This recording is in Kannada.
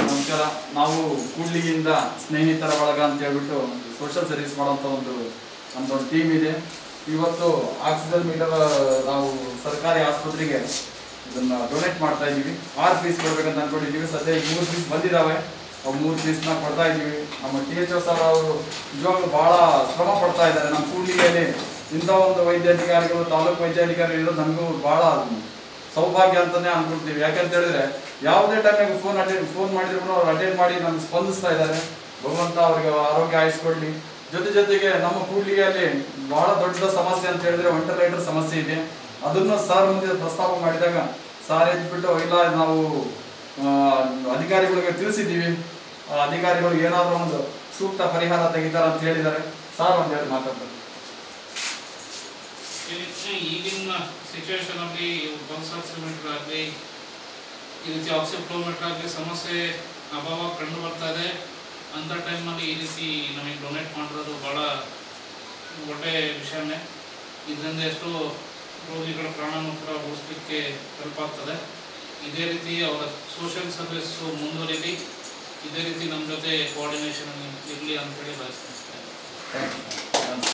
ನಮಸ್ಕಾರ. ನಾವು ಕೂಡ್ಲಿಗಿಂದ ಸ್ನೇಹಿತರ ಬಳಗ ಅಂತ ಹೇಳ್ಬಿಟ್ಟು ಸೋಷಿಯಲ್ ಸರ್ವಿಸ್ ಮಾಡೋಂಥ ನಮ್ದೊಂದು ಟೀಮ್ ಇದೆ. ಇವತ್ತು ಆಕ್ಸಿಜನ್ ಮೀಟರ್ ನಾವು ಸರ್ಕಾರಿ ಆಸ್ಪತ್ರೆಗೆ ಇದನ್ನ ಡೊನೇಟ್ ಮಾಡ್ತಾ ಇದ್ದೀವಿ. 6 ಪೀಸ್ ಕೊಡ್ಬೇಕಂತ ಅನ್ಕೊಂಡಿದ್ದೀವಿ. ಸದ್ಯ 3 ಪೀಸ್ ಬಂದಿದ್ದಾವೆ. 3 ಪೀಸ್ನ ಕೊಡ್ತಾ ಇದ್ದೀವಿ. ನಮ್ಮ THO ಸರ್ ಅವರು ನಿಜವಾಗ್ಲೂ ಬಹಳ ಶ್ರಮ ಪಡ್ತಾ ಇದ್ದಾರೆ. ನಮ್ಮ ಕೂಡ್ಲಿಗೆಯಲ್ಲಿ ಇಂಥ ಒಂದು ವೈದ್ಯಾಧಿಕಾರಿಗಳು, ತಾಲೂಕು ವೈದ್ಯಾಧಿಕಾರಿಗಳು ಇರೋದು ನಮಗೂ ಬಹಳ ಸೌಭಾಗ್ಯ ಅಂತಾನೆ ಅನ್ಕೊಳ್ತೀವಿ. ಯಾಕಂತ ಹೇಳಿದ್ರೆ ಯಾವುದೇ ಟೈಮಿಗೆ ಫೋನ್ ಮಾಡಿದ್ರು ಅವ್ರು ಅಟೆಂಡ್ ಮಾಡಿ ನಮ್ಗೆ ಸ್ಪಂದಿಸ್ತಾ ಇದ್ದಾರೆ. ಭಗವಂತ ಅವ್ರಿಗೆ ಆರೋಗ್ಯ ಆಯಿಸ್ಕೊಡ್ಲಿ. ಜೊತೆಗೆ ನಮ್ಮ ಕೂಡ್ಲಿಗೆಯಲ್ಲಿ ಬಹಳ ದೊಡ್ಡ ಸಮಸ್ಯೆ ಅಂತ ಹೇಳಿದ್ರೆ ವೆಂಟಿಲೇಟರ್ ಸಮಸ್ಯೆ ಇದೆ. ಅದನ್ನು ಸರ್ ಮುಂದೆ ಪ್ರಸ್ತಾಪ ಮಾಡಿದಾಗ ಸಾರ್ ಎದ್ಬಿಟ್ಟು ಇಲ್ಲ ನಾವು ಅಧಿಕಾರಿಗಳಿಗೆ ತಿಳಿಸಿದ್ದೀವಿ, ಅಧಿಕಾರಿಗಳು ಏನಾದರೂ ಒಂದು ಸೂಕ್ತ ಪರಿಹಾರ ತೆಗಿತಾರೆ ಅಂತ ಹೇಳಿದ್ದಾರೆ. ಸಾರ್ ಒಂದೆರಡು ಮಾತಾಡ್ತಾರೆ. ಈಗಿನ ಸಿಚುವೇಶನ್ ಅಲ್ಲಿ ಪಲ್ಸ್ ಆಕ್ಸಿಮೀಟರ್ ಆಗಲಿ ಈ ರೀತಿ ಆಕ್ಸಿಫ್ಲೋಮೀಟರ್ ಆಗಲಿ ಸಮಸ್ಯೆ ಅಭಾವ ಕಂಡು ಬರ್ತಾ ಇದೆ. ಅಂಥ ಟೈಮ್ನಲ್ಲಿ ಈ ರೀತಿ ನಮಗೆ ಡೊನೇಟ್ ಮಾಡಿರೋದು ಭಾಳ ಒಳ್ಳೆಯ ವಿಷಯನೇ. ಇದರಿಂದ ಎಷ್ಟೋ ರೋಗಿಗಳ ಪ್ರಾಣನೂ ಕೂಡ ಉಳಿಸ್ಲಿಕ್ಕೆ ಹೆಲ್ಪ್ ಆಗ್ತದೆ. ಇದೇ ರೀತಿ ಅವರ ಸೋಷಿಯಲ್ ಸರ್ವಿಸ್ಸು ಮುಂದುವರಿಲಿ, ಇದೇ ರೀತಿ ನಮ್ಮ ಜೊತೆ ಕೋಆರ್ಡಿನೇಷನ್ ಇರಲಿ ಅಂತೇಳಿ ಬಯಸ್ತೀನಿ.